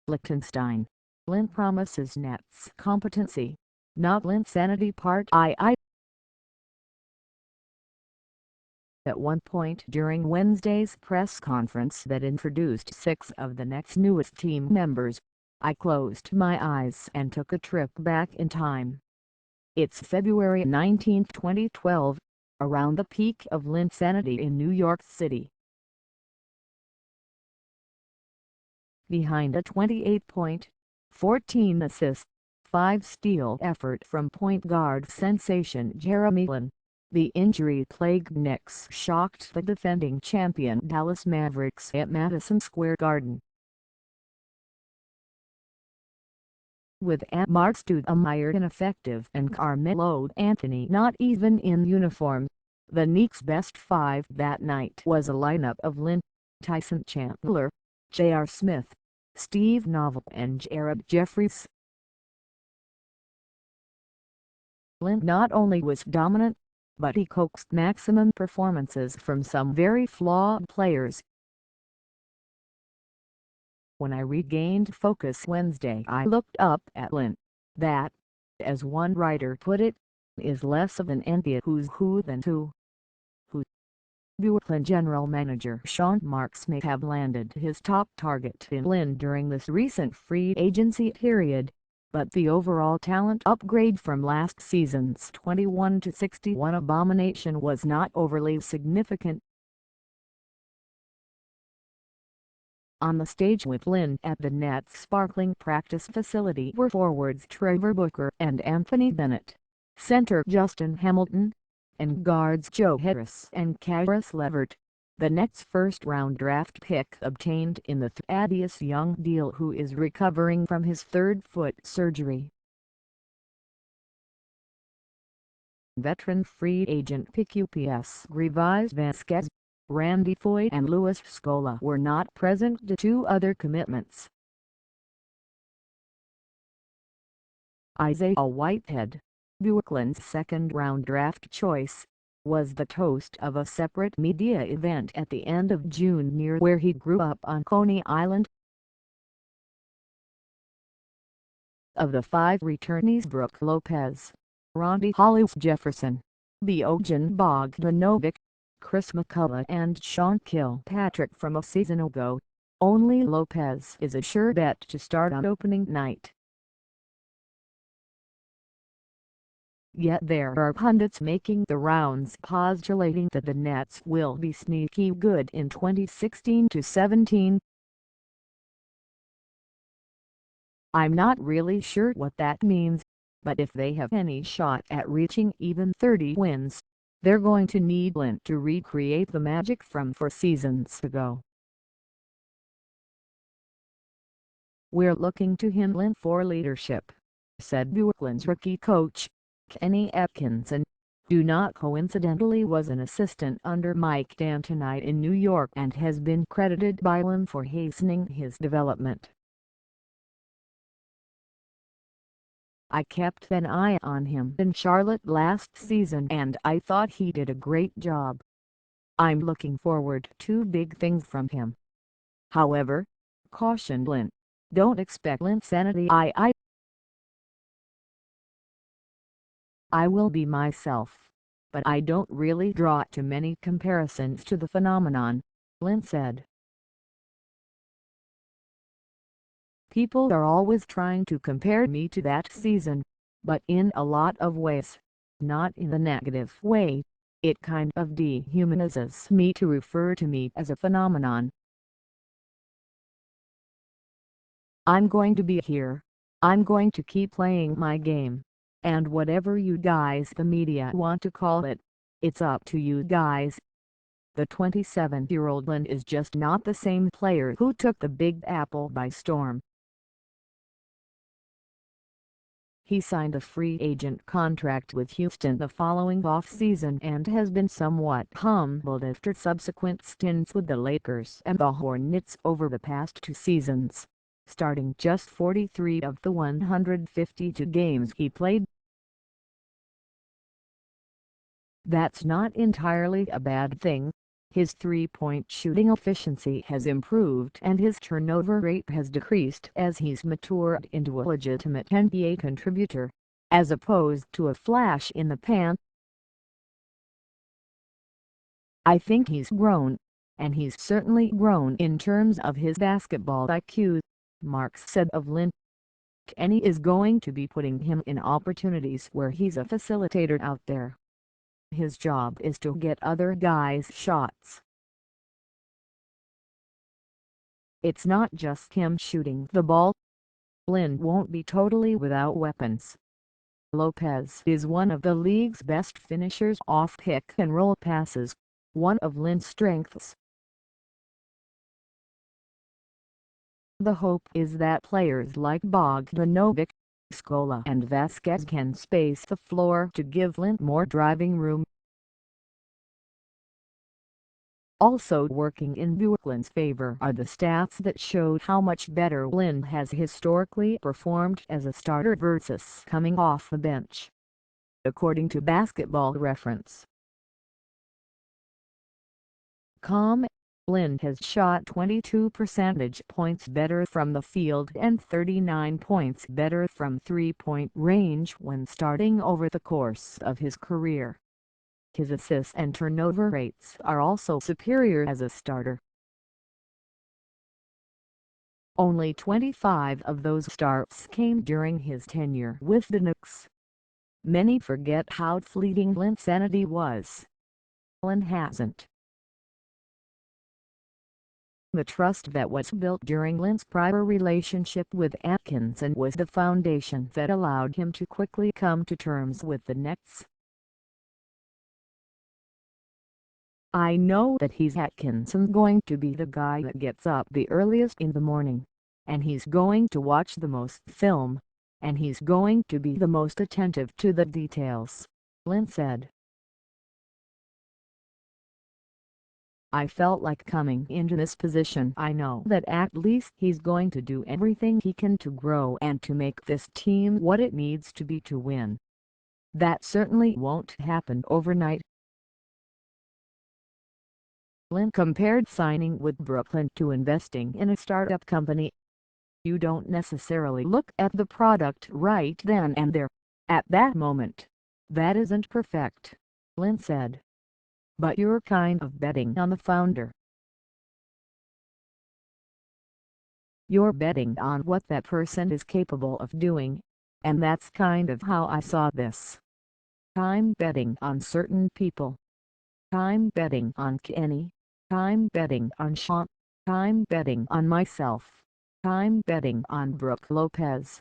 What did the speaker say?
Lichtenstein, Lin Promises Nets Competency, not Lin-sanity Part II. At one point during Wednesday's press conference that introduced 6 of the Knicks' newest team members, I closed my eyes and took a trip back in time. It's February 19, 2012, around the peak of Lin-sanity in New York City. Behind a 28-point, 14-assist, 5-steal effort from point guard sensation Jeremy Lin, the injury-plagued Knicks shocked the defending champion Dallas Mavericks at Madison Square Garden. With Amar'e ineffective and Carmelo Anthony not even in uniform, the Knicks' best 5 that night was a lineup of Lin, Tyson Chandler, J.R. Smith, Steve Novak and Jared Jeffries. Lin not only was dominant, but he coaxed maximum performances from some very flawed players. When I regained focus Wednesday, I looked up at Lin. That, as one writer put it, is less of an NBA who's who than who. Brooklyn general manager Sean Marks may have landed his top target in Lin during this recent free agency period, but the overall talent upgrade from last season's 21-61 abomination was not overly significant. On the stage with Lin at the Nets' sparkling practice facility were forwards Trevor Booker and Anthony Bennett, center Justin Hamilton, and guards Joe Harris and Caris LeVert, the Nets' first-round draft pick obtained in the Thaddeus Young deal, who is recovering from his 3rd foot surgery. Veteran free agent pick UPS Greivis Vasquez, Foye and Luis Scola were not present to 2 other commitments. Isaiah Whitehead, Brooklyn's 2nd-round draft choice, was the toast of a separate media event at the end of June near where he grew up on Coney Island. Of the 5 returnees, Brook Lopez, Rondae Hollis-Jefferson, Bojan Bogdanovic, Chris McCullough and Sean Kilpatrick from a season ago, only Lopez is a sure bet to start on opening night. Yet there are pundits making the rounds postulating that the Nets will be sneaky good in 2016-17. I'm not really sure what that means, but if they have any shot at reaching even 30 wins, they're going to need Lin to recreate the magic from 4 seasons ago. "We're looking to him, Lin, for leadership," said Brooklyn's rookie coach, Kenny Atkinson, who not coincidentally was an assistant under Mike D'Antoni in New York and has been credited by Lin for hastening his development. "I kept an eye on him in Charlotte last season and I thought he did a great job. I'm looking forward to big things from him. However," cautioned Lin, "don't expect Lin-sanity II. I will be myself, but I don't really draw too many comparisons to the phenomenon," Lin said. "People are always trying to compare me to that season, but in a lot of ways, not in the negative way. It kind of dehumanizes me to refer to me as a phenomenon. I'm going to be here. I'm going to keep playing my game. And whatever you guys, the media, want to call it, it's up to you guys." The 27-year-old Lin is just not the same player who took the Big Apple by storm. He signed a free agent contract with Houston the following off-season and has been somewhat humbled after subsequent stints with the Lakers and the Hornets over the past 2 seasons, starting just 43 of the 152 games he played. "That's not entirely a bad thing. his three-point shooting efficiency has improved and his turnover rate has decreased as he's matured into a legitimate NBA contributor, as opposed to a flash in the pan. "I think he's grown, and he's certainly grown in terms of his basketball IQ," Marks said of Lin. "Kenny is going to be putting him in opportunities where he's a facilitator out there. His job is to get other guys shots. It's not just him shooting the ball. Lin won't be totally without weapons. Lopez is one of the league's best finishers off pick-and-roll passes, one of Lin's strengths. The hope is that players like Bogdanovic, Scola and Vasquez can space the floor to give Lin more driving room." Also working in Lin's favor are the stats that showed how much better Lin has historically performed as a starter versus coming off the bench, according to Basketball Reference. Lin has shot 22 percentage points better from the field and 39 points better from three-point range when starting over the course of his career. His assists and turnover rates are also superior as a starter. Only 25 of those starts came during his tenure with the Knicks. Many forget how fleeting Lin-sanity was. Lin hasn't. The trust that was built during Lin's prior relationship with Atkinson was the foundation that allowed him to quickly come to terms with the Nets. "I know that he's Atkinson's going to be the guy that gets up the earliest in the morning, and he's going to watch the most film, and he's going to be the most attentive to the details," Lin said. "I felt like coming into this position I know that at least he's going to do everything he can to grow and to make this team what it needs to be to win. That certainly won't happen overnight." Lin compared signing with Brooklyn to investing in a startup company. "You don't necessarily look at the product right then and there, at that moment. That isn't perfect," Lin said. "But you're kind of betting on the founder. You're betting on what that person is capable of doing, and that's kind of how I saw this. I'm betting on certain people. I'm betting on Kenny. I'm betting on Sean. I'm betting on myself. I'm betting on Brook Lopez.